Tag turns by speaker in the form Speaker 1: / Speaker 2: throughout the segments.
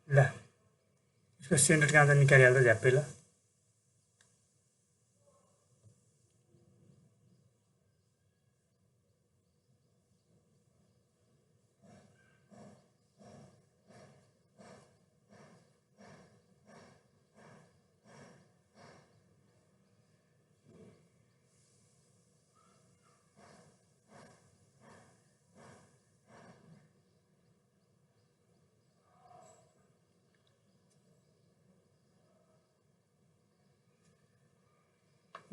Speaker 1: ल यसको सेन्टर कहाँ छ निकालिहाल्दा झ्याप्पै ल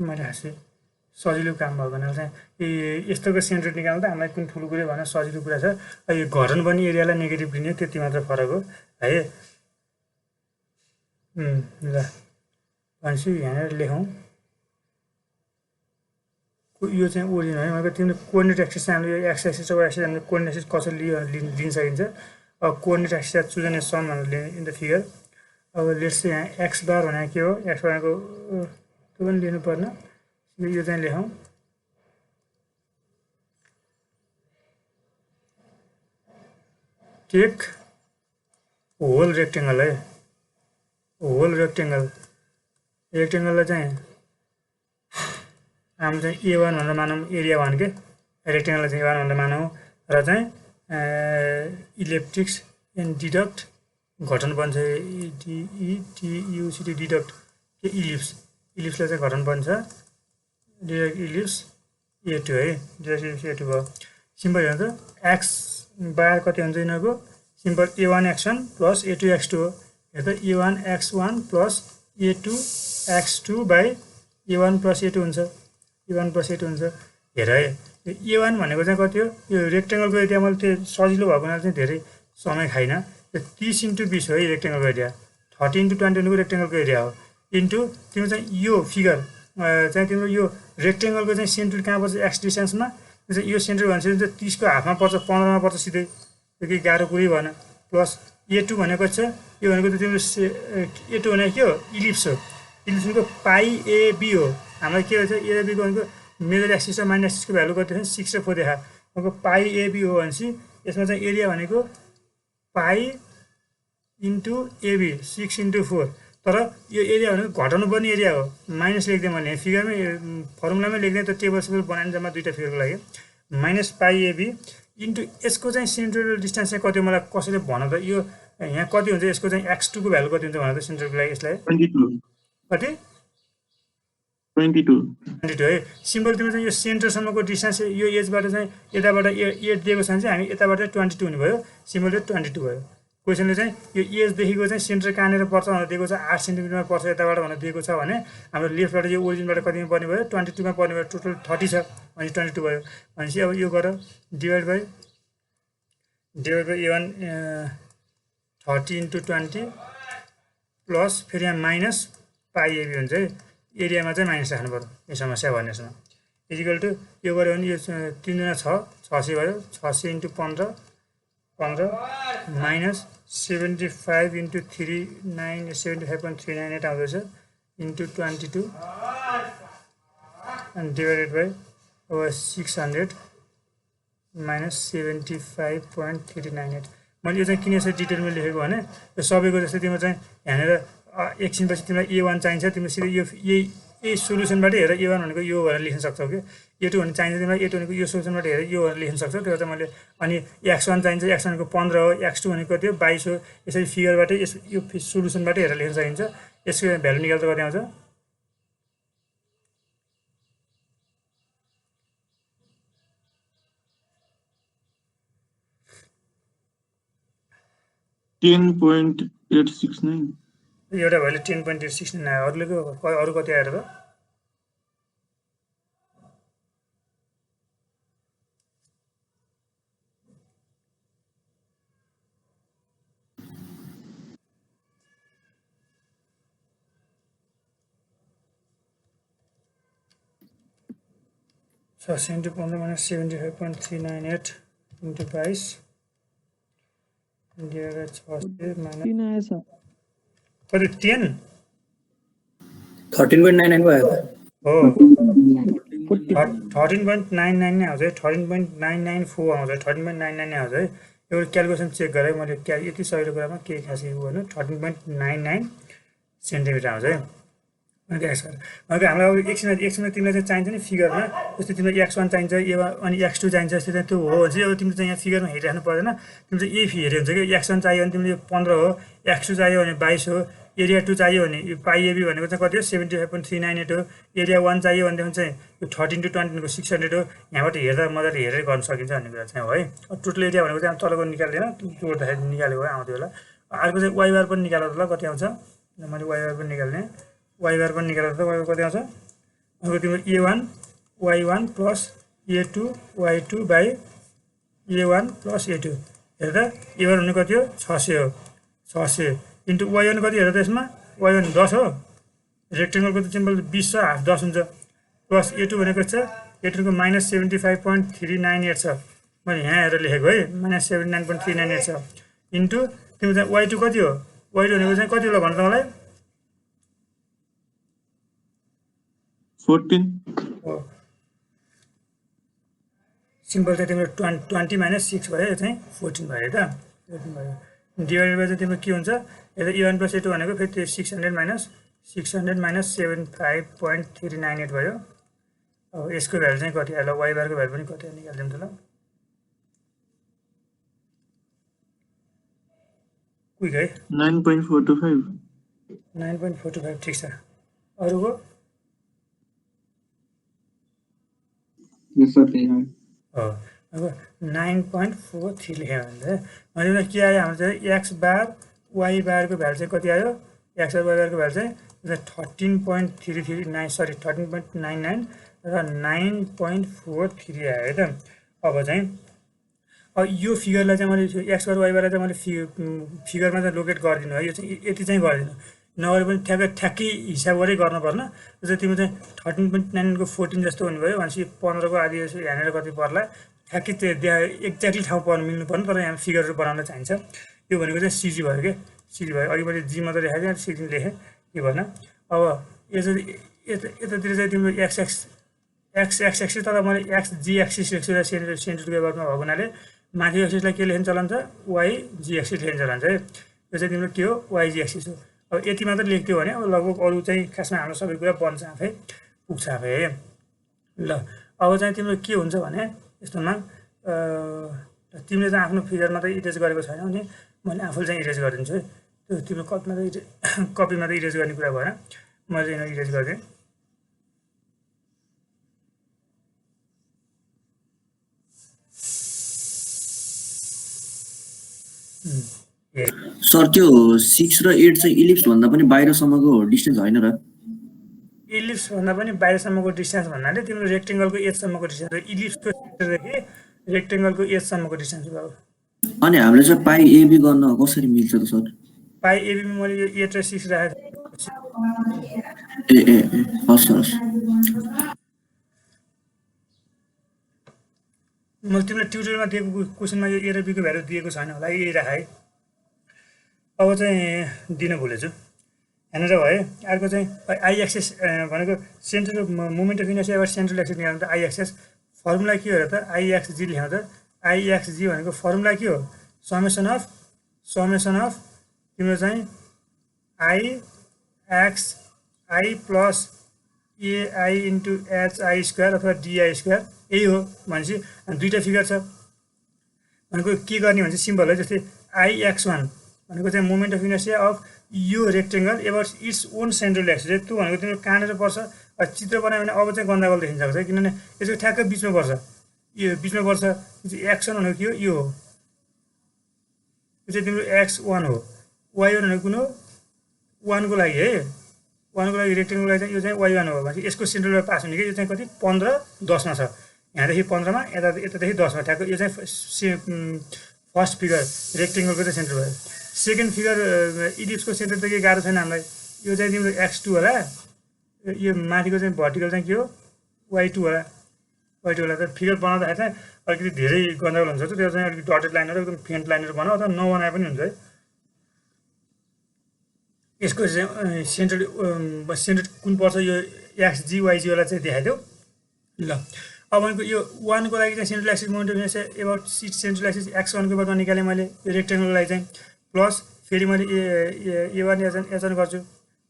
Speaker 1: मैले हाँसेँ सजिलो काम भएको हुनाले चाहिँ यस्तोको सेन्टर निकाल्दा हामीलाई कुन ठुलो कुरो भन्न सजिलो कुरा छ यो घटन पनि एरियालाई नेगेटिभ लिने त्यति मात्र फरक हो है ल भनेपछि यहाँनिर लेखौँ यो चाहिँ ओरिजिन है मैले तिम्रो कोअर्डिनेट एक्सिस चाहिँ हामीले एक्स एक्सिस र वाइ एक्सिस हामीले कोअर्डिनेट एक्सिस कसरी लिन सकिन्छ अब कोअर्डिनेट एक्सिस चुज एन सन भनेर लिने इन द फिगर अब लेट्स चाहिँ यहाँ एक्स बार भनेको के हो एक्स भनेको त्यो पनि लिनु पर्न यो चाहिँ लेखौँ टेक होल रेक्टेङ्गल है होल रेक्टेङ्गललाई चाहिँ हामी चाहिँ A1 भनेर मानौँ एरिया 1 के रेक्टेङ्गललाई चाहिँ A1 भनेर मानौँ र चाहिँ इलिप्टिक्स एन्ड डिडक्ट घटन बन्छ EDETUCT डिडक्ट के इलिप्सलाई चाहिँ घटन बन्छ डिडक्ट इलिप्स A2 है डिडक्ट इलिप्स A2 भयो सिम्पल हेर्नु त एक्स बार कति हुन्छ यिनीहरूको simple A1 x1 plus A2 x2 हो हेर्दा A1 x1 plus A2 x2 by A1 plus A2 हुन्छ A1 प्लस A2 हुन्छ हेर है A1 भनेको चाहिँ कति हो यो रेक्टेङ्गलको एरिया मैले त्यो सजिलो भएको हुनाले चाहिँ धेरै समय खाइनँ 30 × 20 हो है रेक्टेङ्गलको एरिया 30 × 20 को रेक्टेङ्गलको एरिया हो इन्टु तिम्रो चाहिँ यो फिगर चाहिँ तिम्रो यो रेक्टेङ्गलको चाहिँ सेन्टर कहाँ पर्छ एक्स डिस्टेन्समा यो सेन्टर भनेपछि चाहिँ 30 को हाफमा पर्छ 15 मा पर्छ सिधै यो केही गाह्रो कुरै भएन प्लस A2 भनेको छ यो भनेको त तिम्रो A2 भनेको के हो इलिप्स हो इलिप्सको पाइ AB हो हामीलाई के भन्छ AB को भनेको मेजर एक्सिस र माइनर एक्सिसको भ्यालु कति छ 6 र 4 देखा अब पाइ AB हो भनेपछि यसमा चाहिँ एरिया भनेको पाइ इन्टु AB 6 × 4 तर यो एरिया भनेको घटाउनु पर्ने एरिया हो माइनस लेख्दै मैले फिगरमै फर्मुलामै लेख्दै त टेबल सेबल बनाइन्छ जम्मा दुईटा फिगरको लागि माइनस पाइ AB इन्टु यसको चाहिँ सेन्ट्रल डिस्टेन्स चाहिँ कति मलाई कसैले भन त यो यहाँ कति हुन्छ यसको चाहिँ x2 को भ्यालु कति हुन्छ भन त सेन्ट्रलको लागि यसलाई
Speaker 2: 22
Speaker 1: कति
Speaker 2: 22
Speaker 1: है सिम्पल तिम्रो चाहिँ यो सेन्टरसम्मको डिस्टेन्स यो एजबाट चाहिँ यताबाट 8 दिएको छ भने चाहिँ हामी यताबाट 22 हुने भयो सिम्पल 22 भयो क्वेसनले चाहिँ यो एजदेखिको चाहिँ सेन्टर कहाँनिर पर्छ भनेर दिएको छ 8 सेन्टिमिटरमा पर्छ यताबाट भनेर दिएको छ भने हाम्रो लेफ्टबाट यो ओरिजिनबाट कतिमा पर्ने भयो 22 मा पर्ने भयो टोटल 30 छ अनि 22 भयो भनेपछि अब यो गर डिभाइड बाई A1 30 × 20 प्लस फेरि यहाँ माइनस पाइ AB हुन्छ है एरियामा चाहिँ माइनस राख्नु पर्यो यो समस्या भनेसम्म इजिकल टु यो गऱ्यो भने यो 3 दुना 6 600 भयो 600 × 15 15 माइनस 75 × 39 75.398 आउँदैछ into 22 and divided by 600 minus 75.398 मैले यो चाहिँ किन यसरी डिटेलमा लेखेको भने यो सबैको जस्तै तिम्रो चाहिँ यहाँनिर एकछिनपछि तिमीलाई A1 चाहिन्छ तिम्रो सिधै यो यही सोल्युसनबाटै हेरेर A1 भनेको यो भनेर लेख्न सक्छौ कि A2 भने चाहिन्छ तिमीलाई A2 भनेको यो सोल्युसनबाट हेरेर यो भनेर लेख्न सक्छौ त्यो चाहिँ मैले अनि x1 चाहिन्छ x1 भनेको 15 हो x2 भनेको कति हो 22 हो यसरी फिगरबाटै यो सोल्युसनबाटै हेरेर लेख्न सकिन्छ यसको भ्यालु निकाल्दा कति आउँछ
Speaker 2: 10.869
Speaker 1: एउटा भएले 10.869 आयो अरूको अरू कति आएर त So 15 minus 75.398 into 22 divided by 6 कति 10
Speaker 3: 13.99 भयो
Speaker 1: हो 13.99 नै आउँछ 13.994 आउँछ 13.99 नै आउँछ है एउटा क्यालकुलेसन चेक गरेँ मैले यति सजिलो कुरामा के खासै भन्नु 13.99 सेन्टिमिटर आउँछ है भनेको एक्स भनेको हामीलाई अब एकछिनमा तिमीलाई चाहिँ चाहिन्छ नि फिगरमा जस्तै तिमीलाई x1 चाहिन्छ अनि x2 चाहिन्छ जस्तै चाहिँ त्यो हो भने चाहिँ अब तिमीले चाहिँ यहाँ फिगरमा हेरिराख्नु पर्दैन तिमीले चाहिँ यही हेऱ्यो हुन्छ कि x1 चाहियो भने तिमीले 15 हो x2 चाहियो भने 22 हो एरिया 2 चाहियो भने यो पाइ एबी भनेको चाहिँ कति हो 75.398 हो एरिया 1 चाहियो भनेदेखि चाहिँ यो 13 to 20 को 600 हो यहाँबाट हेर्दा मजाले हेरेर गर्न सकिन्छ भन्ने कुरा चाहिँ हो है टोटल एरिया भनेको चाहिँ तलको निकाल्दैन जोड्दाखेरि निकालेको हो आउँथ्यो होला अर्को चाहिँ वाइ बार पनि निकालेर ल कति आउँछ मैले वाइ बार पनि निकाल्ने वाइ बार पनि निकालेर त वाइ कति आउँछ अब तिम्रो a1 y1 plus a2 y2 by a1 plus a2 हेर्दा a1 भने कति हो 600 हो 600 इन्टु y1 कति हेर्दा यसमा y1 10 हो रेक्टेङ्गलको त सिम्बल 20 छ हाफ 10 हुन्छ प्लस a2 भनेको छ a2 को -75.398 छ मैले यहाँ हेरेर लेखेको है -79.398 छ इन्टु तिम्रो चाहिँ y2 कति हो y2 भनेको चाहिँ कति होला भन्नु त मलाई
Speaker 2: 14
Speaker 1: हो सिम्पल चाहिँ तिम्रो 20 - 6 भयो यो चाहिँ 14 भयो त 14 भयो डिभाइडेड बाइ चाहिँ तिम्रो के हुन्छ यता a1 + a2 भनेको फेरि त्यो 600 - 75.398 भयो अब यसको भ्यालु चाहिँ कति आयो ल वाइ बारको भ्यालु पनि कति निकाल्दिउँ त ल क्विक है
Speaker 2: 9.425
Speaker 1: 9.425 ठिक छ अरुको
Speaker 2: यस सर त्यही हो
Speaker 1: हो अब 9.43 लेख्यो भने चाहिँ के आयो हाम्रो चाहिँ एक्स बार वाइ बारको भ्यालु चाहिँ कति आयो एक्स बार वाइ बारको भ्यालु चाहिँ 13.339 सरी 13.99 र 9.43 आयो है त अब चाहिँ अब यो फिगरलाई चाहिँ मैले एक्स बार वाइ बारलाई चाहिँ मैले फिगरमा चाहिँ लोकेट गरिदिनु है यो चाहिँ यति चाहिँ गरिदिनु नगरे पनि ठ्याक्कै हिसाब गरी गर्न पर्न जस्तै तिम्रो चाहिँ 13.9 को 14 जस्तो हुनुभयो भनेपछि 15 को आधी यहाँनिर कति पर्ला ठ्याक्कै त्यो एक्ज्याक्टली ठाउँ पर्नु मिल्नु पर्ने तर यहाँ फिगरहरू बनाउन चाहिन्छ यो भनेको चाहिँ सिजी भयो के सिजी भयो अघि मैले जी मात्रै लेखेको थिएँ सिजी लेखेँ के भन अब यो चाहिँ यतातिर चाहिँ तिम्रो एक्स एक्सिस तर मैले एक्स जी एक्सिस लेख्छु र सेन्ट्रल वेबरमा भएको हुनाले माथि एक्सिसलाई के लेख्न चलन छ वाइ जी एक्सिस लेख्न चलन छ है यो चाहिँ तिम्रो के हो वाइ जी एक्सिस हो अब यति मात्र लेख्थ्यो भने अब लगभग अरू चाहिँ खासमा हाम्रो सबै कुरा बन्छ आफै पुग्छ आफै है ल अब चाहिँ तिम्रो के हुन्छ भने यस्तोमा तिमीले चाहिँ आफ्नो फिगरमा त इरेज गरेको छैन भने मैले आफूले चाहिँ इरेज गरिदिन्छु है त्यो तिम्रो कपीमा त इरेज गर्ने कुरा भएन मैले चाहिँ इरेज गरिदिएँ
Speaker 3: सर त्यो 6 र 8 चाहिँ इलिप्स भन्दा पनि बाहिरसम्मको डिस्टेन्स होइन र
Speaker 1: इलिप्स भन्दा पनि बाहिरसम्मको डिस्टेन्स भन्नाले तिम्रो रेक्टेङ्गलको एजसम्मको डिस्टेन्स हो इलिप्सको सेन्टरदेखि रेक्टेङ्गलको एजसम्मको डिस्टेन्स हो
Speaker 3: अनि हामीले चाहिँ पाइ एबी गर्न कसरी मिल्छ त सर
Speaker 1: पाइ एबी मैले यो 8 र 6 राखेको
Speaker 3: ए हस् हस्
Speaker 1: मैले तिमीलाई ट्युटोरियलमा दिएको क्वेसनमा यो ए र बीको भ्यालु दिएको छैन होला यही राख है अब चाहिँ दिन भुलेछु यहाँनिर भयो अर्को चाहिँ आई एक्सेस भनेको सेन्ट्रल मुभमेन्ट अफ इनर्सिया अब सेन्ट्रल एक्सेस निकाल्नु त आई एक्सेस फर्मुला के हो र त आई एक्स जी लेख्नु त आई एक्स जी भनेको फर्मुला के हो समेसन अफ तिम्रो चाहिँ I x I plus AI into HI square अथवा डिआई स्क्वायर यही हो भनेपछि दुईवटा फिगर छ भनेको के गर्ने भने चाहिँ सिम्पल है जस्तै आई एक्स वान भनेको चाहिँ मोमेन्ट अफ इनर्सिया अफ यो rectangle ever its own central axis त्यो भनेको तिम्रो कहाँनिर पर्छ चित्र बनायो भने अब चाहिँ गन्दागोल देखिन सक्छ किनभने यसको ठ्याक्कै बिचमा पर्छ यो बिचमा पर्छ एक्स वान भनेको के हो यो हो यो चाहिँ तिम्रो एक्स वान हो वाइ वान भनेको कुन हो वानको लागि है वानको लागि रेक्टेङ्गलको लागि चाहिँ यो चाहिँ वाइ वान हो भनेपछि यसको सेन्ट्रल पास हुने कि यो चाहिँ कति 15 10मा छ यहाँदेखि 15मा यतादेखि 10मा ठ्याक्कै यो चाहिँ फर्स्ट फिगर रेक्टेङ्गलको चाहिँ सेन्टर भयो सेकेन्ड फिगर इलिप्सको सेन्टर त के गाह्रो छैन हामीलाई यो चाहिँ तिम्रो x2 होला यो माथिको चाहिँ भर्टिकल चाहिँ के हो y2 होला त फिगर बनाउँदाखेरि चाहिँ अलिकति धेरै गन्डगोल हुन्छ त्यो चाहिँ अलिकति डटेड लाइनहरू एकदम फेन्ट लाइनहरू बनाऊ अथवा नबनाए पनि हुन्छ है यसको चाहिँ सेन्टर कुन पर्छ यो एक्सजी वाइजी वाला चाहिँ देखाइदेऊ ल अब भनेको यो 1 को लागि चाहिँ central axis moment of inertia about central axis x1 को बाटो निकालेँ मैले यो रेक्टेङ्गलको लागि चाहिँ प्लस फेरि मैले a1 h1 गर्छु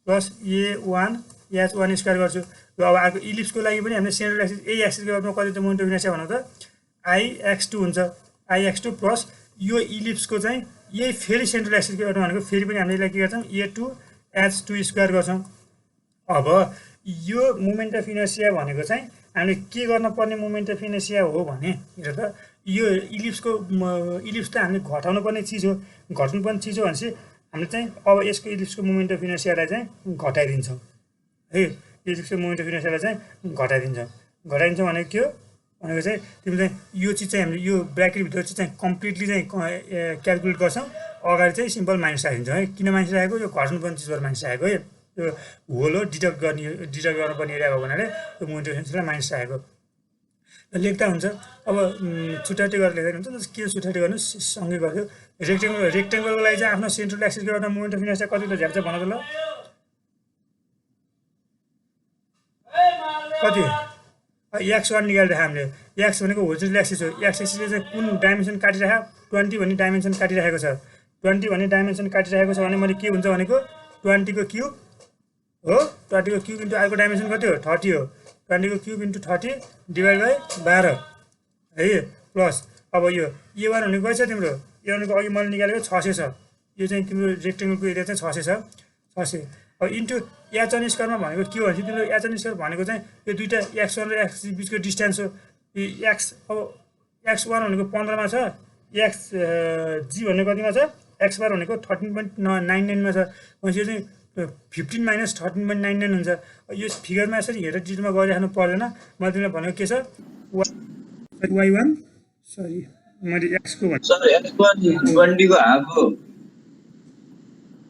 Speaker 1: प्लस a1 h1 स्क्वायर गर्छु र अब अर्को इलिप्सको लागि पनि हामीले सेन्ट्रल एक्सिस यही एक्सिसको बाटोमा कति त मोमेन्ट अफ इनर्सिया भन्नु त ix2 हुन्छ ix2 प्लस यो इलिप्सको चाहिँ यही फेरि सेन्ट्रल एक्सिसको बाटो भनेको फेरि पनि हामीले के गर्छौँ a2 h2 स्क्वायर गर्छौँ अब यो मोमेन्ट अफ इनर्सिया भनेको चाहिँ हामीले के गर्न पर्ने मोमेन्ट अफ इनर्सिया हो भने हेर त यो इलिप्स त हामीले घटाउनु पर्ने चिज हो घटाउनु पर्ने चिज हो भनेपछि हामीले चाहिँ अब यसको इलिप्सको मोमेन्ट अफ इनर्सियालाई चाहिँ घटाइदिन्छौँ है इलिप्सको मोमेन्ट अफ इनर्सियालाई चाहिँ घटाइदिन्छौँ भनेको के हो भनेको चाहिँ तिमी चाहिँ यो चिज चाहिँ हामीले यो ब्र्याकेटभित्र चाहिँ कम्प्लिटली चाहिँ क्यालकुलेट गर्छौँ अगाडि चाहिँ सिम्पल माइनस राखिदिन्छौँ है किन माइनस राखेको यो घटाउनु पर्ने चिजबाट माइनस राखेको है यो होल हो डिडक्ट गर्नुपर्ने एरिया हो भनेर यो मोमेन्ट अफ इनर्सियालाई माइनस राखेको लेख्दा हुन्छ अब छुट्याउँदै गरेर लेख्दा हुन्छ के छुट्याउँदै गर्नु सँगै गर्थ्यो रेक्टेङ्गलको लागि चाहिँ आफ्नो सेन्ट्रल एक्सिसको एउटा मोमेन्ट अफ इनर्सिया कति त झ्याप्छ भन त ल कति x1 निकालिरहेको हामीले x भनेको होरिजोन्टल एक्सिस हो x एक्सिसले चाहिँ कुन डाइमेन्सन काटिरहेको 20 भन्ने डाइमेन्सन काटिरहेको छ 20 भन्ने डाइमेन्सन काटिरहेको छ भने मैले के हुन्छ भनेको 20 को क्युब हो 20 को क्युब इन्टु अर्को डाइमेन्सन कति हो 30 हो 20 को क्युब इन्टु 30 डिभाइड बाई 12 है प्लस अब यो a1 भनेको कति छ तिम्रो a1 भनेको अघि मैले निकालेको 600 छ यो चाहिँ तिम्रो रेक्टेङ्गलको एरिया चाहिँ 600 छ 600 अब इन्टु h1 स्क्वायरमा भनेको के हो भने तिम्रो h1 स्क्वायर भनेको चाहिँ यो दुईटा x1 र x बिचको डिस्टेन्स हो x अब x1 भनेको 15 मा छ xg भनेको कतिमा छ x बार भनेको 13.99 मा छ भनेपछि यो चाहिँ 15 माइनस 13.99 हुन्छ यो फिगरमा यसरी हेरेर डिटेलमा गरिराख्नु पर्दैन मैले तिमीलाई भनेको के छ y1 सरी मैले x को भने
Speaker 2: सर x1 20 को हाफ हो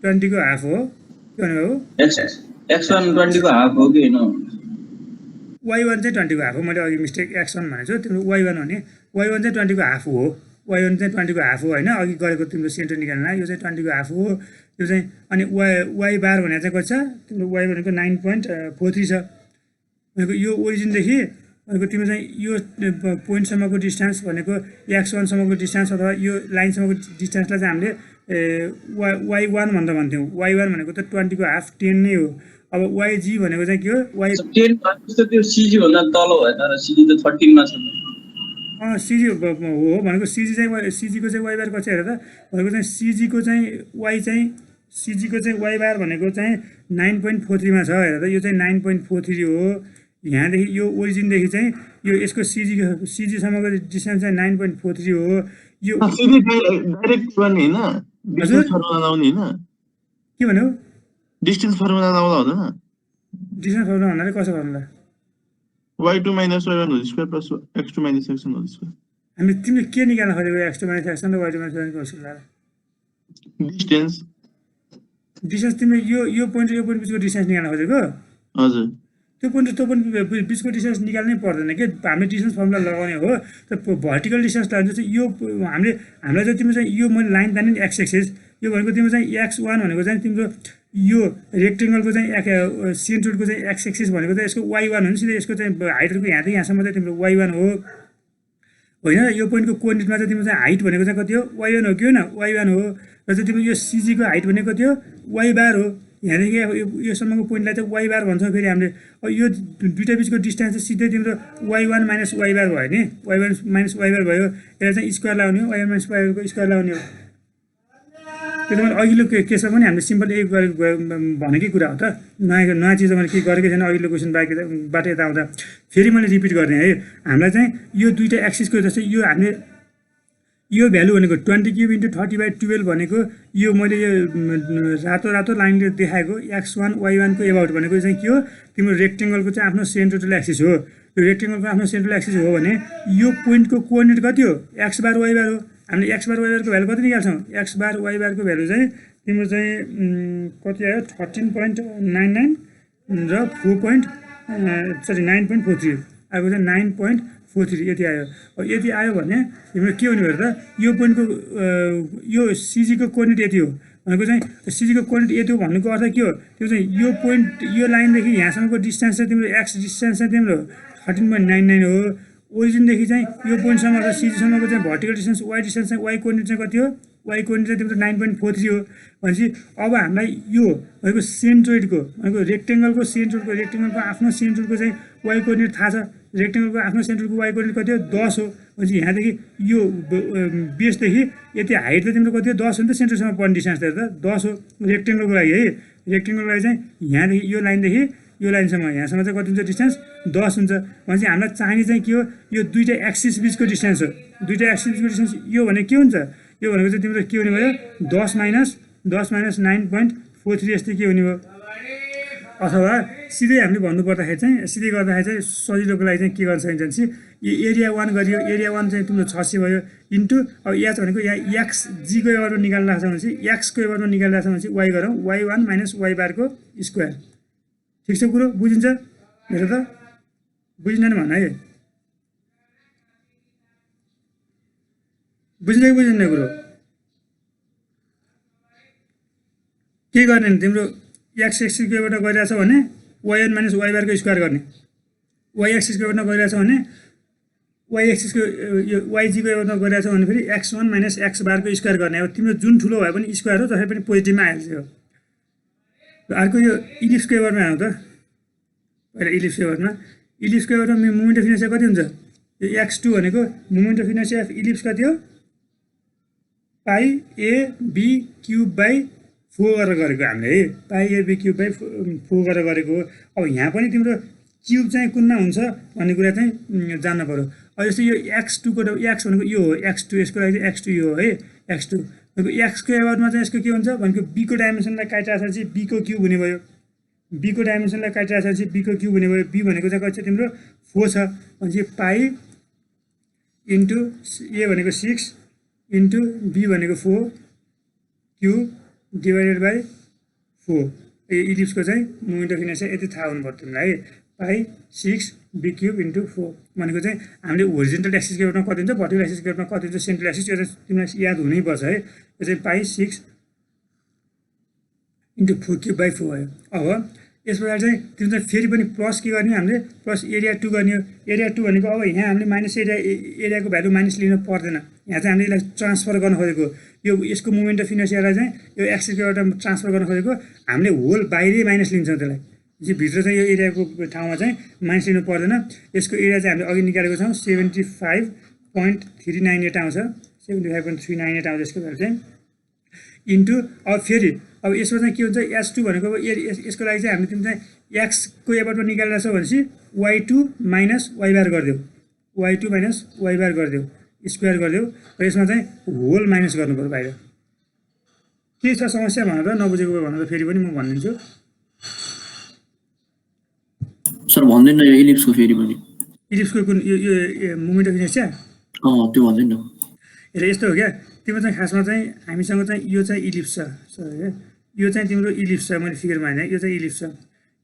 Speaker 1: 20 को हाफ हो के भनेको
Speaker 2: x1 20 को हाफ हो कि हैन
Speaker 1: y1 चाहिँ 20 को हाफ हो मैले अघि मिस्टेक x1 भनेको छु तिम्रो y1 भने y1 चाहिँ 20 को हाफ हो y1 चाहिँ 20 को हाफ हो हैन अघि गरेको तिम्रो सेन्टर निकाल्न यो चाहिँ 20 को हाफ हो यो चाहिँ अनि y बार भने चाहिँ कति छ तिम्रो y भनेको 9.43 छ भनेको यो ओरिजिनदेखि भनेको तिम्रो चाहिँ यो पोइन्टसम्मको डिस्टेन्स भनेको x1 सम्मको डिस्टेन्स अथवा यो लाइनसम्मको डिस्टेन्सलाई चाहिँ हामीले y1 भन्दा भन्थ्यौँ y1 भनेको त 20 को हाफ 10 नै हो अब yg भनेको चाहिँ के हो y
Speaker 2: 10 जस्तो त्यो cg भन्दा तल हो तर cg त 13 मा छ
Speaker 1: cg हो भनेको cg को चाहिँ y बार कति हेर त भनेको चाहिँ cg को चाहिँ y बार भनेको चाहिँ 9.43 मा छ हेर त यो चाहिँ 9.43 हो यहाँदेखि यो ओरिजिनदेखि चाहिँ यो यसको cg सम्मको डिस्टेन्स चाहिँ 9.43 हो यो
Speaker 4: cg डाइरेक्ट गर्ने हैन डिस्टेन्स फर्मुला लाउने हैन
Speaker 1: के भन्नु
Speaker 4: डिस्टेन्स फर्मुला लाउँदा हुँदैन
Speaker 1: डिस्टेन्स फर्मुला भन्नाले कसो formula
Speaker 4: y2 - y1 whole square plus x2 - x1 whole square
Speaker 1: हामी तिमीले के निकाल्न खोजेको x2 - x1 र y2 - y1 को स्क्वायर डिस्टेन्स तिमीले यो पोइन्ट र यो पोइन्ट बिचको डिस्टेन्स निकाल्न खोजेको
Speaker 4: हजुर
Speaker 1: त्यो पोइन्ट र त्यो पोइन्ट बिचको डिस्टेन्स निकाल्नै पर्दैन के हामीले डिस्टेन्स फर्मुला लगाउने हो त भर्टिकल डिस्टेन्स लाग्छ चाहिँ यो हामीलाई चाहिँ तिम्रो चाहिँ यो मैले लाइन ताने एक्स एक्सिस यो भनेको तिम्रो चाहिँ x1 भनेको चाहिँ तिम्रो यो रेक्टेङ्गलको चाहिँ सेन्टरको चाहिँ एक्स एक्सिस भनेको चाहिँ यसको y1 हो नि सिधै यसको चाहिँ हाइटको यहाँदेखि यहाँसम्म चाहिँ तिम्रो y1 हो होइन यो पोइन्टको कोअर्डिनेटमा चाहिँ तिम्रो चाहिँ हाइट भनेको चाहिँ कति हो y1 हो कि होइन y1 हो र चाहिँ तिम्रो यो cg को हाइट भनेको कति हो y बार हो यहाँदेखि यो सम्मको पोइन्टलाई चाहिँ y बार भन्छौँ फेरि हामीले अब यो दुईटा बिचको डिस्टेन्स चाहिँ सिधै तिम्रो y1 - y बार भयो नि y1 - y बार भयो यसलाई चाहिँ स्क्वायर लगाउने हो y1 - y बारको स्क्वायर लगाउने हो त्यो त मैले अघिल्लो केसमा पनि हामीले सिम्पल यही भनेकै कुरा हो त नयाँ चिज मैले के गरेकै छैन अघिल्लो क्वेसनबाट यता आउँदा फेरि मैले रिपिट गर्ने है हामीलाई चाहिँ यो दुईटा एक्सिसको जस्तै यो हामीले यो भ्यालु भनेको 20 क्युब इन्टु 30/12 भनेको यो मैले यो रातो लाइनले देखाएको x1 y1 को एबाउट भनेको चाहिँ के हो तिम्रो रेक्टेङ्गलको चाहिँ आफ्नो सेन्ट्रल एक्सिस हो यो रेक्टेङ्गलको आफ्नो सेन्ट्रल एक्सिस हो भने यो पोइन्टको कोअर्डिनेट कति हो x बार y बार हो हामीले x बार y बारको भ्यालु कति निकाल्छौँ x बार y बारको भ्यालु चाहिँ तिम्रो चाहिँ कति आयो 13.99 र 9.43 आएको चाहिँ 9.43 यति आयो अब यति आयो भने तिम्रो के हुने भयो त यो पोइन्टको यो cg को कोअर्डिनेट यति हो भनेको चाहिँ cg को कोअर्डिनेट यति हो भन्नुको अर्थ के हो त्यो चाहिँ यो पोइन्ट यो लाइनदेखि यहाँसम्मको डिस्टेन्स चाहिँ तिम्रो x डिस्टेन्स चाहिँ तिम्रो 13.99 हो ओरिजिनदेखि चाहिँ यो पोइन्टसम्म र सिजीसम्मको चाहिँ भर्टिकल डिस्टेन्स वाइ डिस्टेन्स चाहिँ वाइ कोअर्डिनेट चाहिँ कति हो वाइ कोअर्डिनेट चाहिँ तिम्रो 9.43 हो भनेपछि अब हामीलाई यो भनेको सेन्ट्रोइडको भनेको रेक्टेङ्गलको आफ्नो सेन्ट्रोइडको चाहिँ वाइ कोअर्डिनेट थाहा छ रेक्टेङ्गलको आफ्नो सेन्ट्रोइडको वाइ कोअर्डिनेट कति हो 10 हो भनेपछि यहाँदेखि यो बेसदेखि यति हाइट त तिम्रो कति हो 10 हो नि त सेन्ट्रोइडसम्म पर्ने डिस्टेन्स त 10 हो रेक्टेङ्गलको लागि है रेक्टेङ्गलको लागि चाहिँ यहाँदेखि यो लाइनदेखि यो लाइनसम्म यहाँसम्म चाहिँ कति हुन्छ डिस्टेन्स 10 हुन्छ भनेपछि हामीलाई चाहिने चाहिँ के हो यो दुईटा एक्सिस बिचको डिस्टेन्स हो दुईटा एक्सिस बिचको डिस्टेन्स यो भने के हुन्छ यो भनेको चाहिँ तिम्रो के हुने भयो 10 माइनस 9.43 यस्तै के हुने भयो अथवा सिधै हामीले भन्नुपर्दाखेरि चाहिँ सिधै गर्दाखेरि चाहिँ सजिलोको लागि चाहिँ के गर्न सकिन्छ भने एरिया 1 गरियो एरिया 1 चाहिँ तिम्रो 600 भयो इन्टु अब एच भनेको यहाँ एक्स जीको एवरमा निकाल्न छ भनेपछि एक्सको एवरमा निकाल्न छ भनेपछि वाइ गरौँ y1 माइनस y बारको स्क्वायर ठिक छ कुरो बुझिन्छ हेर त बुझिँदैन भन है बुझ्ने कि बुझिँदैन कुरो के गर्ने तिम्रो एक्स एक्सिसको एबाट गइरहेछ भने y1 माइनस y बारको स्क्वायर गर्ने y एक्सिसको एबाट गइरहेछ भने y एक्सिसको यो yजीको एबाट गइरहेछ भने फेरि x1 माइनस x बारको स्क्वायर गर्ने अब तिम्रो जुन ठुलो भए पनि स्क्वायर हो तसै पनि पोजिटिभमा आइहाल्छ यो अर्को यो इलिप्सको एवरमा आउँ त पहिला इलिप्सको एवरमा मोमेन्ट अफ इनर्सिया कति हुन्छ यो x2 भनेको moment of inertia of ellipse कति हो पाइ ए बी क्युब बाई 4 गरेर गरेको हामीले है पाइ ए बी क्युब बाई 4 गरेर गरेको अब यहाँ पनि तिम्रो क्युब चाहिँ कुनमा हुन्छ भन्ने कुरा चाहिँ जान्नु पर्यो अब जस्तै यो x2 को x भनेको यो हो x2 यसको लागि चाहिँ x2 यो हो है x2 भनेको x को एवरमा चाहिँ यसको के हुन्छ भनेको b को डाइमेन्सनलाई काटिरहेपछि b को क्युब हुने भयो b को डाइमेन्सनलाई काटिरहेपछि b को क्युब हुने भयो b भनेको चाहिँ कति छ तिम्रो 4 छ भनेपछि पाइ इन्टु a भनेको 6 इन्टु b भनेको 4 क्युब डिभाइडेड बाई 4 इलिप्सको चाहिँ मोमेन्ट अफ इनर्सिया यति थाहा हुनुपर्छ तिमीलाई है पाइ 6 बी क्युब इन्टु 4 भनेको चाहिँ हामीले होरिजेन्टल एक्सिसको एवरमा कति हुन्छ भर्टिकल एक्सिसको एवरमा कति हुन्छ सेन्ट्रल एक्सिस यो चाहिँ तिमीलाई याद हुनैपर्छ है यो चाहिँ पाइ 6 इन्टु 4 क्युब बाई 4 भयो अब यस प्रकार चाहिँ तिम्रो चाहिँ फेरि पनि प्लस के गर्ने हामीले प्लस एरिया 2 गर्ने हो एरिया 2 भनेको अब यहाँ हामीले माइनस एरियाको भ्यालु माइनस लिनु पर्दैन यहाँ चाहिँ हामीले यसलाई ट्रान्सफर गर्न खोजेको यो यसको मोमेन्ट अफ इनर्सियालाई चाहिँ यो एक्सिसको एउटा ट्रान्सफर गर्न खोजेको हामीले होल बाहिरै माइनस लिन्छौँ त्यसलाई चाहिँ भित्र चाहिँ यो एरियाको ठाउँमा चाहिँ माइनस लिनु पर्दैन यसको एरिया चाहिँ हामीले अघि निकालेको छौँ 75.398 आउँछ 75.398 आउँछ यसको भ्यालु चाहिँ इन्टु अब फेरि अब यसमा चाहिँ के हुन्छ h2 भनेको अब यसको लागि चाहिँ हामीले तिमी चाहिँ एक्सको एबाटमा निकालिरहेछौ भनेपछि y2 माइनस y बार गरिदेऊ y2 माइनस y बार गरिदेऊ स्क्वायर गरिदेऊ र यसमा चाहिँ होल माइनस गर्नु पर्यो बाहिर के छ समस्या भनेर नबुझेको भनेर फेरि पनि म भनिदिन्छु
Speaker 3: सर भन्दैन यो इलिप्सको फेरि पनि
Speaker 1: इलिप्सको कुन यो मोमेन्ट अफ इनर्सिया
Speaker 3: त्यो भन्दैन
Speaker 1: हेर यस्तो हो क्या तिम्रो चाहिँ खासमा चाहिँ हामीसँग चाहिँ यो चाहिँ इलिप्स छ सर यो चाहिँ तिम्रो इलिप्स छ मैले फिगरमा होइन यो चाहिँ इलिप्स छ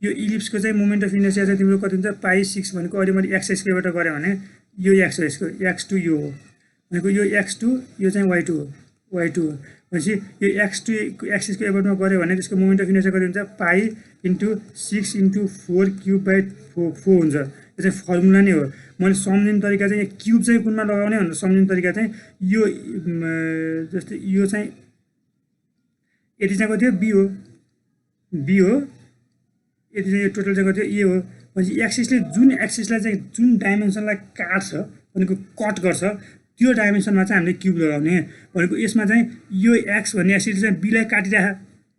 Speaker 1: यो इलिप्सको चाहिँ मोमेन्ट अफ इनर्सिया चाहिँ तिम्रो कति हुन्छ पाइ 6 भनेको अहिले मैले एक्सएसकोबाट गरेँ भने यो एक्स हो यसको x2 यो हो भनेको यो x2 यो चाहिँ y2 हो भनेपछि यो x2 एक्सिसको एबाउटमा गऱ्यो भने त्यसको मोमेन्ट अफ इनर्सिया कति हुन्छ पाइ इन्टु 6 इन्टु 4 क्युब बाई 4 हुन्छ यो चाहिँ फर्मुला नै हो मैले सम्झिने तरिका चाहिँ क्युब चाहिँ कुनमा लगाउने भनेर सम्झिने तरिका चाहिँ यो जस्तै यो चाहिँ यति चाहिँ कति हो बी हो यति चाहिँ यो टोटल चाहिँ कति हो ए हो भनेपछि एक्सिसले जुन एक्सिसलाई चाहिँ जुन डाइमेन्सनलाई काट्छ भनेको कट गर्छ त्यो डाइमेन्सनमा चाहिँ हामीले क्युब लगाउने भनेको यसमा चाहिँ यो एक्स भन्ने एक्सिसले चाहिँ बीलाई काटिराख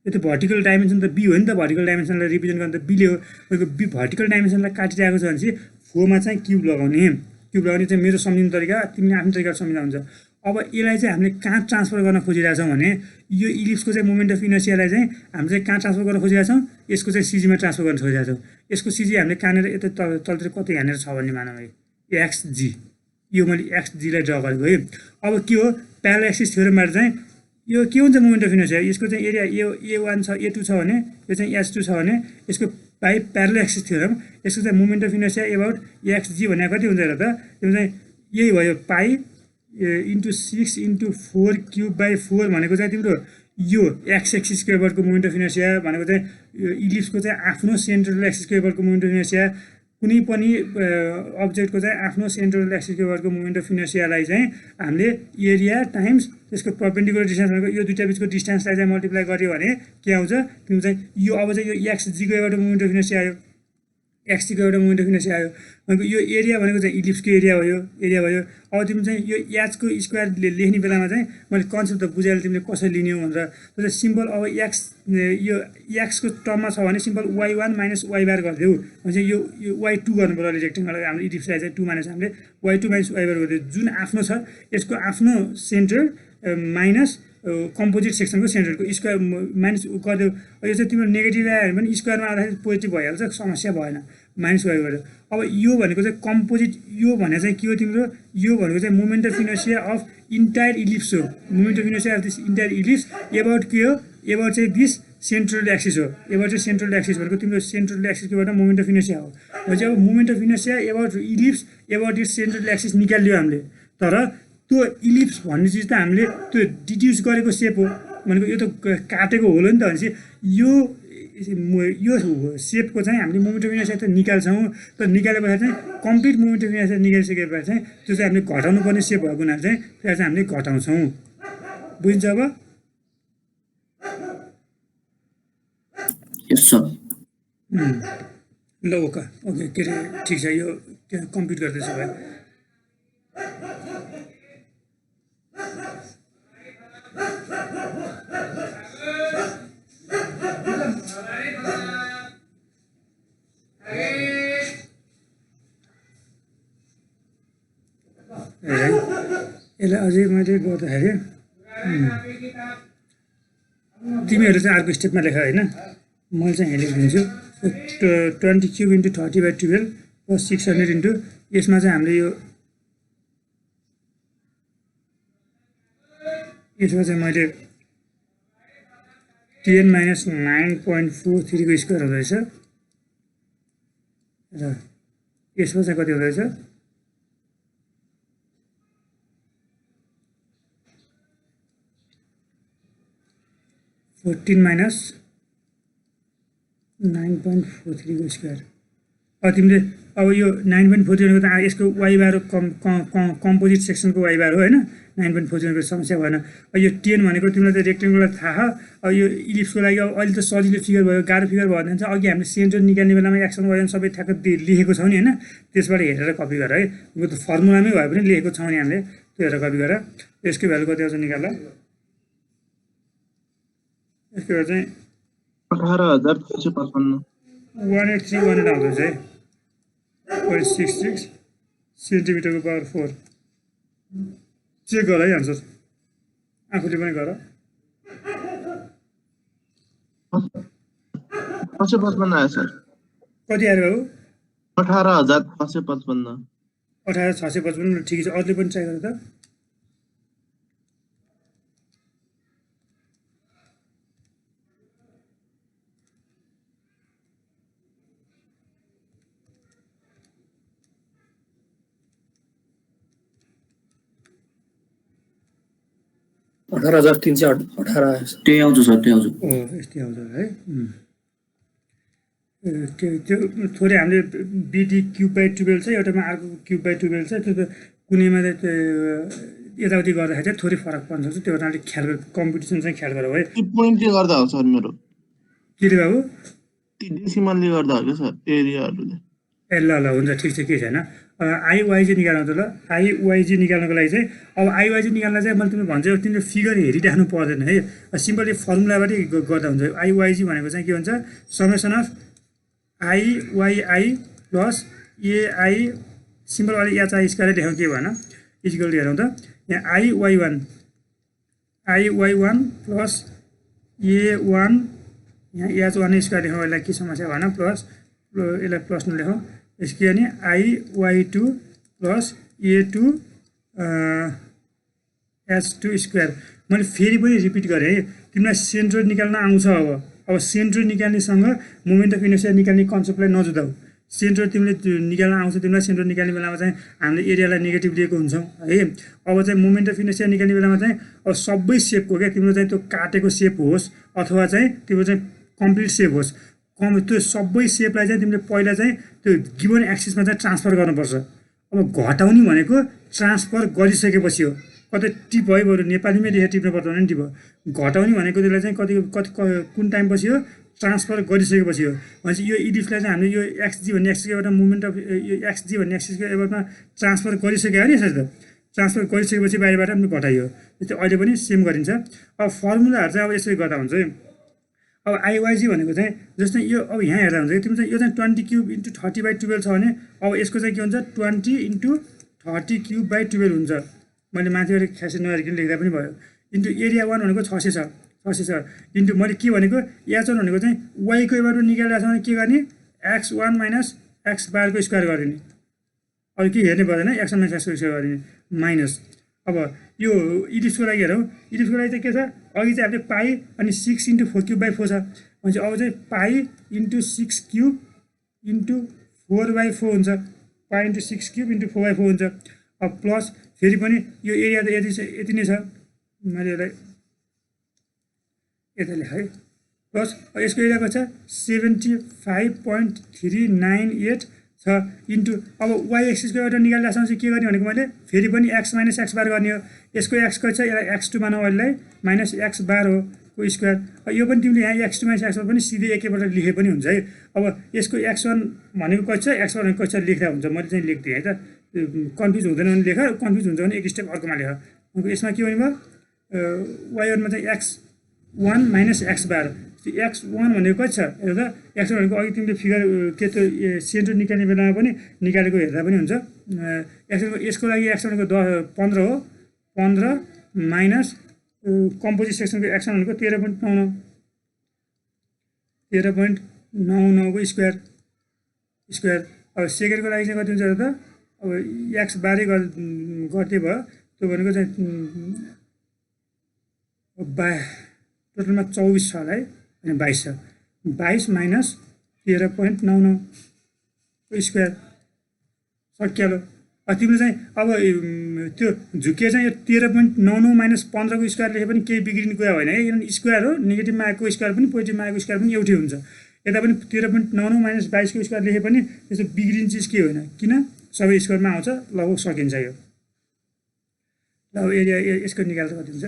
Speaker 1: यो त भर्टिकल डाइमेन्सन त बी हो नि त भर्टिकल डाइमेन्सनलाई रिप्रेजेन्ट गर्ने त बीले हो भनेको बी भर्टिकल डाइमेन्सनलाई काटिरहेको छ भनेपछि 4 मा चाहिँ क्युब लगाउने चाहिँ मेरो सम्झिने तरिका तिमीले आफ्नो तरिकाले सम्झिँदा हुन्छ अब यसलाई चाहिँ हामीले कहाँ ट्रान्सफर गर्न खोजिरहेछौँ भने यो इलिप्सको चाहिँ मोमेन्ट अफ इनर्सियालाई चाहिँ हामीले चाहिँ कहाँ ट्रान्सफर गर्न खोजिरहेछौँ यसको चाहिँ सिजीमा ट्रान्सफर गर्न खोजिरहेछौँ यसको सिजी हामीले कहाँनिर यता तलतिर कति यहाँनिर छ भन्ने मानौँ है एक्सजी यो मैले एक्सजीलाई ड्र गरेको है अब के हो प्यारल एक्सिस थ्योरमबाट चाहिँ यो के हुन्छ मोमेन्ट अफ इनर्सिया यसको चाहिँ एरिया A1 छ A2 छ भने यो चाहिँ H2 छ भने यसको बाई प्यारल एक्सिस थ्योरम यसको चाहिँ moment of inertia about XD भने कति हुन्छ र त त्यो चाहिँ यही भयो पाइ इन्टु 6 इन्टु 4 क्युब बाई 4 भनेको चाहिँ तिम्रो यो एक्स एक्सिसको एबाउटको मोमेन्ट अफ इनर्सिया भनेको चाहिँ यो इलिप्सको चाहिँ आफ्नो सेन्ट्रल एक्सिसको एबाउटको मोमेन्ट अफ इनर्सिया कुनै पनि अब्जेक्टको चाहिँ आफ्नो सेन्ट्रल एक्सिसको वर्गको मोमेन्ट अफ इनर्सियालाई चाहिँ हामीले एरिया टाइम्स त्यसको परपेन्डिकुलर डिस्टेन्स भनेको यो दुईटा बिचको डिस्टेन्सलाई चाहिँ मल्टिप्लाई गर्यो भने के आउँछ तिम्रो चाहिँ यो अब चाहिँ यो एक्स जीको एउटा मोमेन्ट अफ इनर्सिया आयो एक्सजीको एउटा मोमेन्ट अफ इनर्सिया आयो भनेको यो एरिया भनेको चाहिँ इलिप्सको एरिया भयो अब तिमी चाहिँ यो एचको स्क्वायर लेख्ने बेलामा चाहिँ मैले कन्सेप्ट त बुझाएर तिमीले कसरी लिने हो भनेर त्यो चाहिँ सिम्पल अब एक्स यो एक्सको टर्ममा छ भने सिम्पल y1 माइनस y बार गरिदेऊ भने चाहिँ यो y2 गर्नु पर्यो अहिले रेक्टेङ्गल हाम्रो इलिप्सलाई चाहिँ 2 माइनस हामीले y2 माइनस y बार गरिदियो जुन आफ्नो छ यसको आफ्नो सेन्टर माइनस कम्पोजिट सेक्सनको सेन्टरको स्क्वायर माइनस गरिदियो यो चाहिँ तिम्रो नेगेटिभ आयो भने पनि स्क्वायरमा आउँदाखेरि पोजिटिभ भइहाल्छ समस्या भएन माइनस वाइ गर्यो अब यो भनेको चाहिँ कम्पोजिट यो भने चाहिँ के हो तिम्रो यो भनेको चाहिँ moment of inertia of entire ellipse हो moment of inertia of this entire ellipse about के हो एबाउट चाहिँ दिस सेन्ट्रल एक्सिस हो एबाउट चाहिँ सेन्ट्रल एक्सिस भनेको तिम्रो सेन्ट्रल एक्सिसकोबाट मोमेन्ट अफ इनर्सिया हो भनेपछि अब moment of inertia about ellipse about this central axis निकाल्यो हामीले तर त्यो इलिप्स भन्ने चिज त हामीले त्यो डिड्युस गरेको सेप हो भनेको यो त काटेको होल हो नि त भनेपछि यो सेपको चाहिँ हामीले मोमेन्ट अफ इनर्सिया त निकाल्छौँ तर निकालेपछि चाहिँ कम्प्लिट मोमेन्ट अफ इनर्सिया निकालिसकेपछि चाहिँ त्यो चाहिँ हामीले घटाउनु पर्ने सेप भएको हुनाले चाहिँ त्यसलाई चाहिँ हामीले घटाउँछौँ बुझिन्छ अब ल ओके के अरे ठिक छ यो कम्प्लिट गर्दैछु भाइ यसलाई अझै मैले गर्दाखेरि तिमीहरू चाहिँ अर्को स्टेपमा लेख होइन मैले चाहिँ यहाँ लेखिदिन्छु 20 क्युब इन्टु 30/12 प्लस 600 इन्टु यसमा चाहिँ हामीले यसमा चाहिँ मैले 10 माइनस 9.43 को स्क्वायर हुँदैछ र यसमा चाहिँ कति हुँदैछ 14 माइनस 9.43 को स्क्वायर अब तिमीले अब यो 9.43 भनेको त यसको वाइ बार कम्पोजिट सेक्सनको वाइ बार हो होइन 9.41 को समस्या भएन अब यो 10 भनेको तिमीलाई त रेक्टेङ्गुलर थाहा अब यो इलिप्सको लागि अब अहिले त सजिलो फिगर भयो गाह्रो फिगर भयो भने चाहिँ अघि हामीले सेन्टर निकाल्ने बेलामा एक्सन वाइ सबै ठ्याक्क लेखेको छौँ नि होइन त्यसबाट हेरेर कपी गर है यो त फर्मुलामै भए पनि लेखेको छौँ नि हामीले त्यो हेरेर कपी गर यसको भ्यालु कति आउँछ निकाल यसको भ्यालु चाहिँ
Speaker 4: 18,655
Speaker 1: 183 आउँदैछ है 0.66 सेन्टिमिटरको पावर 4 चेक गर है आन्सर आफूले पनि गर
Speaker 4: 655 आयो सर
Speaker 1: कति आयो बाबु
Speaker 4: 18,655
Speaker 1: 18,655 ठिकै छ अरूले पनि ट्राई गर त
Speaker 5: अठार हजार 318
Speaker 3: त्यही आउँछ सर त्यही आउँछ
Speaker 1: यस्तै आउँछ है त्यो थोरै हामीले बिडी क्युब/12 छ एउटामा अर्को क्युब/12 छ त्यो त कुनैमा यताउति गर्दाखेरि चाहिँ थोरै फरक पर्न सक्छ त्यो अलिक ख्याल कम्पिटिसन चाहिँ ख्याल गर है
Speaker 4: त्यो पोइन्टले गर्दा हो सर मेरो
Speaker 1: के रे बाबु
Speaker 4: ती डेसिमलले गर्दा हो क्या सर एरियाहरूले
Speaker 1: ए ल हुन्छ ठिक छ केही छैन आइवाइजी निकाल्नु त ल आइवाइजी निकाल्नको लागि चाहिँ अब आइवाइजी निकाल्न चाहिँ मैले तिमीले भन्छ तिमीले फिगर हेरिराख्नु पर्दैन है सिम्पली फर्मुलाबाटै गर्दा हुन्छ आइवाइजी भनेको चाहिँ के हुन्छ summation of IYI plus AI simple अहिले एचआई स्क्वायर लेखौँ के भएन इजिकल हेरौँ त यहाँ आइवाई1 प्लस ए1 यहाँ एच1 स्क्वायर लेखौँ यसलाई के समस्या भएन प्लस यसलाई प्लस नलेखौँ यसको अनि आइवाई2 प्लस ए2 एच2 स्क्वायर मैले फेरि पनि रिपिट गरेँ है तिमीलाई सेन्टर निकाल्न आउँछ अब सेन्टर निकाल्नेसँग मोमेन्ट अफ इनर्सिया निकाल्ने कन्सेप्टलाई नजुदाऊ सेन्टर तिमीले निकाल्न आउँछ तिमीलाई सेन्टर निकाल्ने बेलामा चाहिँ हामीले एरियालाई नेगेटिभ लिएको हुन्छौँ है अब चाहिँ मोमेन्ट अफ इनर्सिया निकाल्ने बेलामा चाहिँ अब सबै सेपको क्या तिम्रो चाहिँ त्यो काटेको सेप होस् अथवा चाहिँ तिम्रो चाहिँ कम्प्लिट सेप होस् त्यो सबै सेपलाई चाहिँ तिमीले पहिला चाहिँ त्यो गिभन एक्सिसमा चाहिँ ट्रान्सफर गर्नुपर्छ। अब घटाउने भनेको ट्रान्सफर गरिसकेपछि हो। कतै टिप है, बरु नेपालीमै लेखेर टिप्नुपर्छ भने टिप हो। घटाउने भनेको त्यसलाई चाहिँ कति कुन टाइमपछि हो, ट्रान्सफर गरिसकेपछि हो। भनेपछि यो इलिप्सलाई चाहिँ हामीले यो एक्सजी भन्ने एक्सिसको एउटा मुभमेन्ट अफ यो एक्सजी भन्ने एक्सिसको एबरमा ट्रान्सफर गरिसक्यो नि यसरी त। ट्रान्सफर गरिसकेपछि बाहिरबाट पनि घटाइयो। त्यो अहिले पनि सेम गरिन्छ। अब फर्मुलाहरू चाहिँ अब यसरी गर्दा हुन्छ है। अब आइवाइजी भनेको चाहिँ जस्तै यो अब यहाँ हेर्दा हुन्छ कि तिम्रो चाहिँ यो चाहिँ 20 क्युब इन्टु 30/12 छ भने अब यसको चाहिँ के हुन्छ 20 इन्टु 30 क्युब/12 हुन्छ। मैले माथिबाट ख्यासी नहेरिकन लेख्दा पनि भयो। इन्टु एरिया 1 भनेको 600 छ, 600 छ। इन्टु मैले के भनेको H1 भनेको चाहिँ वाईको एबाट निकालिरहेको छ भने के गर्ने, x1 माइनस x बारको स्क्वायर गरिदिने। अरू के हेर्ने पर्दैन, x1 माइनस x को स्क्वायर गरिदिने माइनस। अब यो इलिप्सको लागि हेरौँ, इलिप्सको लागि चाहिँ के छ, अघि चाहिँ हामीले पाई अनि 6 इन्टु 4 क्युब/4 छ। भनेपछि अब चाहिँ पाई इन्टु 6 क्युब इन्टु 4/4 हुन्छ। पाई इन्टु 6 क्युब इन्टु 4/4 हुन्छ। अब प्लस फेरि पनि यो एरिया त यति नै छ, मैले यसलाई यता लेखेँ प्लस यसको एरिया कति छ 75.398 छ इन्टु अब वाइ एक्सिसको एउटा निकालिरहेको चाहिँ के गर्ने भनेको मैले फेरि पनि x माइनस x बार गर्ने हो। यसको x कति छ, यसलाई x2 मानौँ, अहिलेलाई माइनस x बार हो को स्क्वायर। यो पनि तिमीले यहाँ x2 माइनस x बार पनि सिधै एकैपल्ट लेखे पनि हुन्छ है। अब यसको x1 भनेको कति छ, x1 भनेको कति छ लेख्दा हुन्छ। मैले चाहिँ लेख्दिएँ है त, कन्फ्युज हुँदैन भने लेख, कन्फ्युज हुन्छ भने एक स्टेप अर्कोमा लेख। यसमा के भन्नुभयो, y1मा चाहिँ x1 माइनस x बार। x1 भनेको कति छ हेर त, x1 भनेको अघि तिमीले फिगर के त्यो सेन्टर निकाल्ने बेलामा पनि निकालेको हेर्दा पनि हुन्छ। यसको लागि x1 भनेको 15 हो, 15 माइनस कम्पोजिट सेक्सनको x1 भनेको 13.99 को स्क्वायर। अब सेकेन्डको लागि चाहिँ कति हुन्छ त, अब x बारै गर्दै भयो, त्यो भनेको चाहिँ टोटलमा 24 छ होला है, अनि 22 छ। 22 माइनस 13.99 को स्क्वायर सकिहाल्यो। तिमीले चाहिँ अब त्यो झुके चाहिँ यो 13.99 माइनस 15 को स्क्वायर लेखे पनि केही बिग्रिने कुरा होइन है, किनभने स्क्वायर हो, नेगेटिभमा आएको स्क्वायर पनि पोजिटिभमा आएको स्क्वायर पनि एउटै हुन्छ। यता पनि 13.99 माइनस 22 को स्क्वायर लेखे पनि त्यस्तो बिग्रिने चिज के होइन, किन सबै स्क्वायरमा आउँछ। लगभग सकिन्छ यो। ल अब एरिया यसको निकाल्दा कति हुन्छ,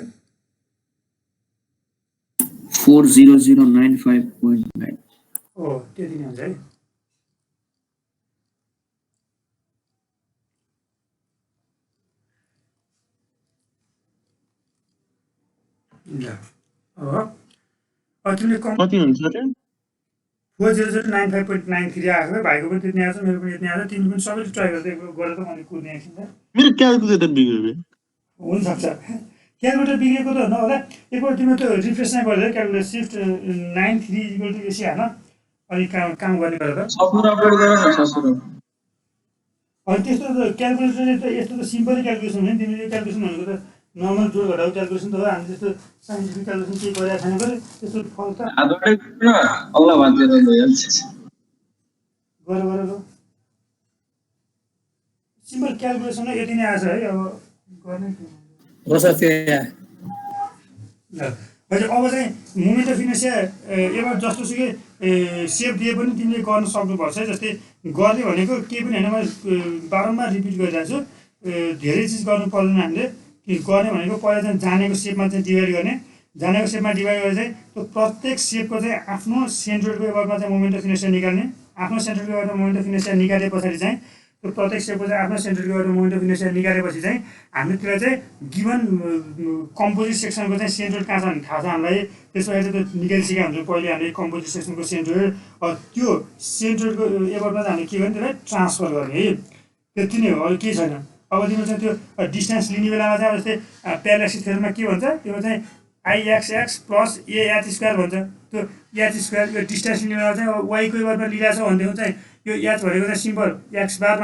Speaker 3: 40095.9।
Speaker 1: हो त्यति नै हुन्छ है। ल अब तिमीले
Speaker 4: कति हुन्छ त्यो
Speaker 1: 40095.93 आएको छ। भाइको पनि त्यति आएको छ, मेरो पनि यति आएको छ। तिमी पनि सबैले ट्राई गरेर गरेर त मैले कुर्ने एकछिन त
Speaker 4: मेरो क्यालकुलेटर बिग्रियो।
Speaker 1: हुनसक्छ क्यालकुलेटर बिग्रेको त नहोला। एकपल्ट तिम्रो त्यो रिफ्रेस नै गरेर क्यालकुलेटर सिफ्ट 93 इक्वल टु यसै हाल्न, अनि काम गर्ने गरेर
Speaker 2: सफ्टवेयर अपडेट गरेर ससुरो।
Speaker 1: अनि त्यस्तो त क्यालकुलेटरले त यस्तो त सिम्पली क्यालकुलेसन हो नि। तिमीले यो क्यालकुलेसन भनेको त नर्मल जोड घटाउ क्यालकुलेसन त हो। हामी त्यस्तो साइन्टिफिक क्यालकुलेसन केही गरेको छैन गरे त्यस्तो फल त
Speaker 2: आदोडे न अल्लाह बाँचेर गइहाल्छ।
Speaker 1: गरेर सिम्पल क्यालकुलेसन यति नै आछ है। अब गर्ने
Speaker 5: हो सर त्यो
Speaker 1: ल हजुर। अब चाहिँ मोमेन्ट अफ इनर्सिया एउटा जस्तोसुकै सेप दिए पनि तिमीले गर्न सक्नुपर्छ है। जस्तै गर्ने भनेको केही पनि होइन, म बारम्बार रिपिट गरिरहेको छु। धेरै चिज गर्नु पर्दैन हामीले। गर्ने भनेको पहिला चाहिँ जानेको सेपमा चाहिँ डिभाइड गर्ने, जानेको सेपमा डिभाइड गरेर चाहिँ त्यो प्रत्येक सेपको चाहिँ आफ्नो सेन्ट्रोइडको एबर्डमा चाहिँ मोमेन्ट अफ इनर्सिया निकाल्ने। आफ्नो सेन्ट्रोइडको एबर्डमा मोमेन्ट अफ इनर्सिया निकाले पछाडि चाहिँ त्यो प्रत्येक सेपको चाहिँ आफ्नो सेन्ट्रोइडको एबर्डमा मोमेन्ट अफ इनर्सिया निकालेपछि चाहिँ हामीले त्यसलाई चाहिँ गिभन कम्पोजिट सेक्सनको चाहिँ सेन्ट्रोइड कहाँ छ भने थाहा छ हामीलाई। त्यसपछि चाहिँ त्यो निकालिसकेका हुन्छौँ पहिले हामीले कम्पोजिट सेक्सनको सेन्ट्रोइड। त्यो सेन्ट्रोइडको एबर्डमा चाहिँ हामीले के गर्ने, त्यसलाई ट्रान्सफर गर्ने है। त्यति नै हो, अरू केही छैन। अब तिम्रो चाहिँ त्यो डिस्टेन्स लिने बेलामा चाहिँ जस्तै प्यारालेक्सिस थ्योरममा के भन्छ, त्यो चाहिँ IXX प्लस AH स्क्वायर भन्छ। त्यो एच स्क्वायर यो डिस्टेन्स लिने बेलामा चाहिँ अब वाईको एबर्डमा लिइरहेको छ भनेदेखि चाहिँ यो एच भनेको चाहिँ सिम्पल x बार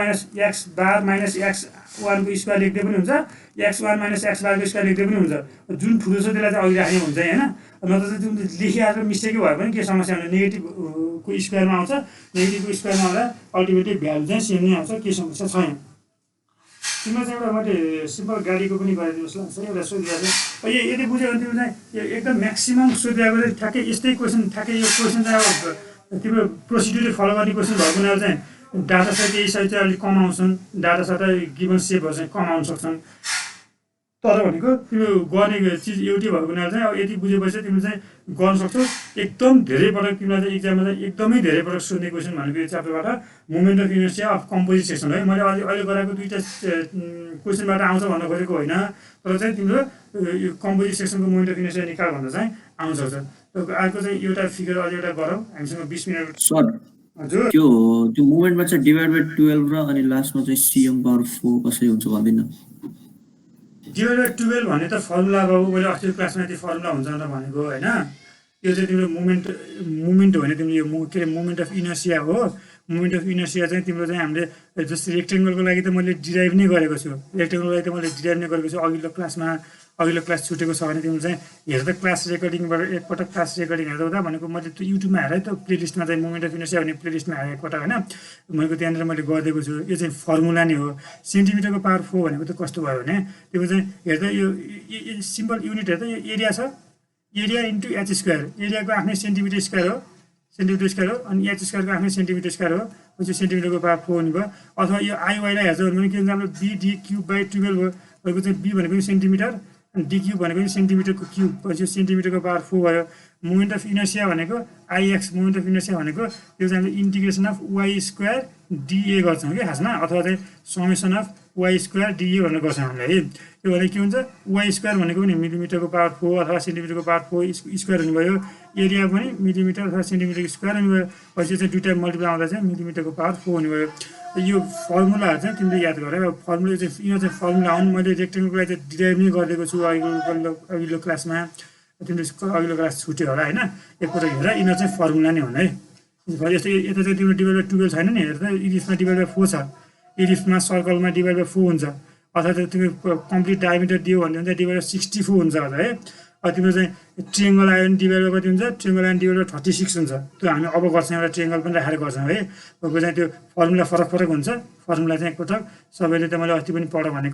Speaker 1: माइनस x1 को स्क्वायर लेख्दै पनि हुन्छ, x1 माइनस x बारको स्क्वायर लेख्दै पनि हुन्छ। जुन ठुलो छ त्यसलाई चाहिँ अघि राख्ने हुन्छ होइन। नत्र चाहिँ तिमीले लेखिहाल्छ मिस्टेकै भयो भने के समस्या हुन्छ, नेगेटिभको स्क्वायरमा आउँछ। नेगेटिभको स्क्वायरमा आउँदा अल्टिमेटली भ्यालु चाहिँ सेम नै आउँछ, केही समस्या छैन। तिम्रो चाहिँ एउटा मैले सिम्पल गाडीको पनि गरिदिनु जस्तो लाग्छ एउटा सोधिरहेको छ। यदि बुझ्यो भने तिम्रो चाहिँ एकदम म्याक्सिमम् सोधिरहेको चाहिँ ठ्याक्कै यस्तै क्वेसन, ठ्याक्कै यो क्वेसन चाहिँ अब तिम्रो प्रोसिड्युर फलो गर्ने क्वेसन भएको हुनाले चाहिँ डाटा सेट यही साइज चाहिँ अलिक कम आउँछन्, डाटा सेट गिभन सेपहरू चाहिँ कम आउन सक्छन्। तर भनेको तिम्रो गर्ने चिज एउटै भएको हुनाले चाहिँ अब यति बुझेपछि तिमीले चाहिँ गर्न सक्छौ। एकदम धेरै पटक तिमीलाई चाहिँ इक्जाममा चाहिँ एकदमै धेरै पटक सोध्ने क्वेसन भनेको यो च्याप्टरबाट movement of inertia of composition है। मैले अहिले गराएको दुईवटा क्वेसनबाट आउँछ भन्न खोजेको होइन, तर चाहिँ तिम्रो यो कम्पोजिट सेक्सनको मुभमेन्ट अफ इनर्सिया निकाल भन्दा चाहिँ आउन सक्छ। अर्को चाहिँ एउटा फिगर अझै एउटा गरौँ, हामीसँग 20 मिनट।
Speaker 3: सर
Speaker 1: हजुर
Speaker 3: त्यो मुभमेन्टमा चाहिँ डिभाइड बाई 12 र अनि लास्टमा चाहिँ सिएम पावर 4 कसरी हुन्छ भन्दिनँ।
Speaker 1: डिभाइड बाई 12 भन्ने त फर्मुला अब मैले अस्तिको क्लासमा त्यो फर्मुला हुन्छ भनेर भनेको होइन। यो चाहिँ तिम्रो मुभमेन्ट होइन, तिम्रो यो के अरे मुभमेन्ट अफ इनर्सिया हो। मुभमेन्ट अफ इनर्सिया चाहिँ तिम्रो चाहिँ हामीले जस्तै रेक्टेङ्गलको लागि त मैले डिराइभ नै गरेको छु, रेक्टेङ्गलको लागि त मैले डिराइभ नै गरेको छु। अघिल्लो क्लास छुटेको छ भने तिमीले चाहिँ हेर्दा क्लास रेकर्डिङबाट एकपटक क्लास रेकर्डिङ हेर्दा हुँदा भनेको मैले त्यो युट्युबमा हेरेँ त प्लेलिस्टमा चाहिँ मुभमेन्ट अफ इनर्सिया भन्ने प्लेलिस्टमा हेरेँ एकपटक होइन। भनेको त्यहाँनिर मैले गरिदिएको छु। यो चाहिँ फर्मुला नै हो। सेन्टिमिटरको पावर 4 भनेको त कस्तो भयो भने तिम्रो चाहिँ हेर्दा यो सिम्पल युनिट हेर्दा यो एरिया छ, एरिया इन्टु एच स्क्वायर। एरियाको आफ्नै सेन्टिमिटर स्क्वायर हो, अनि एच स्क्वायरको आफ्नै सेन्टिमिटर स्क्वायर हो। पछि सेन्टिमिटरको पावर 4 हुने भयो। अथवा यो आइवाईलाई हेर्छ भने के हुन्छ हाम्रो BD क्युब बाई 12 हो। भनेको चाहिँ बी भनेको सेन्टिमिटर अनि डी क्युब भनेको सेन्टिमिटरको क्युब, पछि सेन्टिमिटरको पावर 4 भयो। मुभमेन्ट अफ इनर्सिया भनेको आइएक्स, मुभमेन्ट अफ इनर्सिया भनेको त्यो चाहिँ हामीले इन्टिग्रेसन अफ वाई स्क्वायर डिए गर्छौँ कि खासमा, अथवा चाहिँ समेसन अफ वाई स्क्वायर डिए भनेर गर्छौँ हामीले है। त्यो भने के हुन्छ वाई स्क्वायर भनेको पनि मिलिमिटरको पावर 4 अथवा सेन्टिमिटरको पावर 4 स्क्वायर हुनुभयो। एरिया पनि मिलिमिटर अथवा सेन्टिमिटरको स्क्वायर हुनुभयो। पछि चाहिँ दुईवटा मल्टिप्लाई आउँदा चाहिँ मिलिमिटरको पावर 4 हुनुभयो। यो फर्मुलाहरू चाहिँ तिमीले याद गर। अब फर्मुला चाहिँ यो चाहिँ फर्मुला हुन्। मैले रेक्टेङ्गलको लागि चाहिँ डिराइभ नै गरिदिएको छु अघिल्लो क्लासमा। तिमीले अघिल्लो क्लास छुट्यो होला होइन, एकपल्ट हेर। यिनीहरू चाहिँ फर्मुला नै हुन् है। यस्तो यता चाहिँ तिम्रो डिभाइड बाई 12 छैन नि, हेर्दा इलिप्समा डिभाइड बाई 4 छ, इलिप्समा सर्कलमा डिभाइड बाई 4 हुन्छ। अथवा तिम्रो कम्प्लिट डायमिटर दियो भने चाहिँ डिभाइड बाई 64 हुन्छ होला है। तिम्रो चाहिँ ट्रिएङ्गल आयो भने डिभाइड बाई कति हुन्छ, ट्रिएङ्गल आयो भने डिभाइड बाई 36 हुन्छ। त्यो हामी अब गर्छौँ, एउटा ट्रिएङ्गल पनि राखेर गर्छौँ है। अब चाहिँ त्यो फर्मुला फरक हुन्छ। फर्मुला चाहिँ एकपटक सबैले त मैले अस्ति पनि पढ भनेको